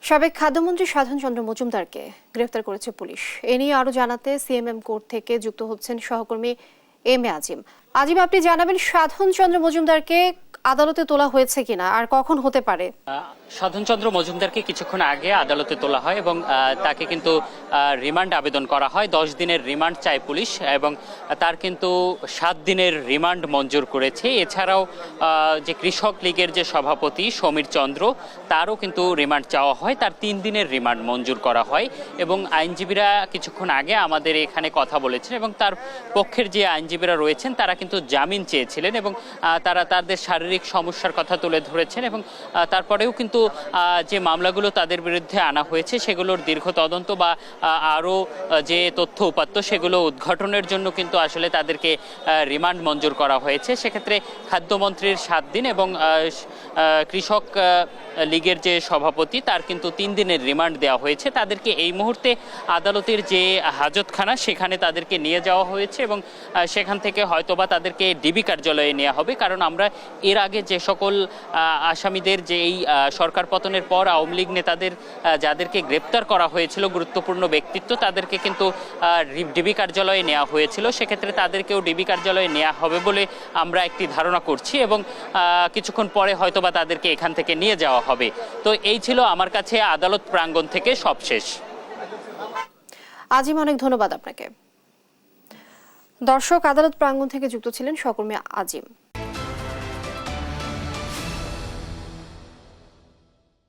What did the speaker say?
সাবেক খাদ্যমন্ত্রী সাধন চন্দ্র মজুমদারকে গ্রেফতার করেছে পুলিশ। এ নিয়ে আরো জানাতে সিএমএম কোর্ট থেকে যুক্ত হচ্ছেন সহকর্মী এম এ আজিম। আজিম, আপনি জানাবেন সাধন চন্দ্র মজুমদারকে আদালতে তোলা হয়েছে কিনা আর কখন হতে পারে? সাধন চন্দ্র মজুমদারকে কিছুক্ষণ আগে আদালতে তোলা হয় এবং তাকে কিন্তু রিমান্ড আবেদন করা হয়। 10 দিনের রিমান্ড চায় পুলিশ এবং তার কিন্তু 7 দিনের রিমান্ড মঞ্জুর করেছে। এছাড়াও যে কৃষক লীগের যে সভাপতি সমীর চন্দ্র, তারও কিন্তু রিমান্ড চাওয়া হয়। তার 3 দিনের রিমান্ড মঞ্জুর করা হয় এবং আইনজীবীরা কিছুক্ষণ আগে আমাদের এখানে কথা বলেছেন এবং তার পক্ষের যে আইনজীবীরা রয়েছেন তারা কিন্তু জামিন চেয়েছিলেন এবং তারা তাদের শারীরিক সমস্যার কথা তুলে ধরেছেন এবং তারপরেও কিন্তু যে মামলাগুলো তাদের বিরুদ্ধে আনা হয়েছে সেগুলোর দীর্ঘ তদন্ত বা আরও যে তথ্য উপাত্ত সেগুলো উদ্ঘাটনের জন্য কিন্তু আসলে তাদেরকে রিমান্ড মঞ্জুর করা হয়েছে। সেক্ষেত্রে খাদ্যমন্ত্রীর 7 দিন এবং কৃষক লীগের যে সভাপতি তার কিন্তু 3 দিনের রিমান্ড দেওয়া হয়েছে। তাদেরকে এই মুহূর্তে আদালতের যে হাজতখানা সেখানে তাদেরকে নিয়ে যাওয়া হয়েছে এবং সেখান থেকে হয়তোবা তাদেরকে ডিবি কার্যালয়ে নেওয়া হবে। কারণ আমরা এর আগে যে সকল আসামিদের যে এই সরকার পতনের পর আওয়ামী লীগ নেতাদের যাদেরকে গ্রেপ্তার করা হয়েছিল, গুরুত্বপূর্ণ ব্যক্তিত্ব, তাদেরকে কিন্তু ডিবি কার্যালয়ে নেওয়া হয়েছিল। সেক্ষেত্রে তাদেরকেও ডিবি কার্যালয়ে নেওয়া হবে বলে আমরা একটি ধারণা করছি এবং কিছুক্ষণ পরে হয়তোবা তাদেরকে এখান থেকে নিয়ে যাওয়া হবে। তো এই ছিল আমার কাছে আদালত প্রাঙ্গণ থেকে সবশেষ। আজিম, অনেক ধন্যবাদ আপনাকে। দর্শক, আদালত প্রাঙ্গণ থেকে যুক্ত ছিলেন সহকর্মী আজিম।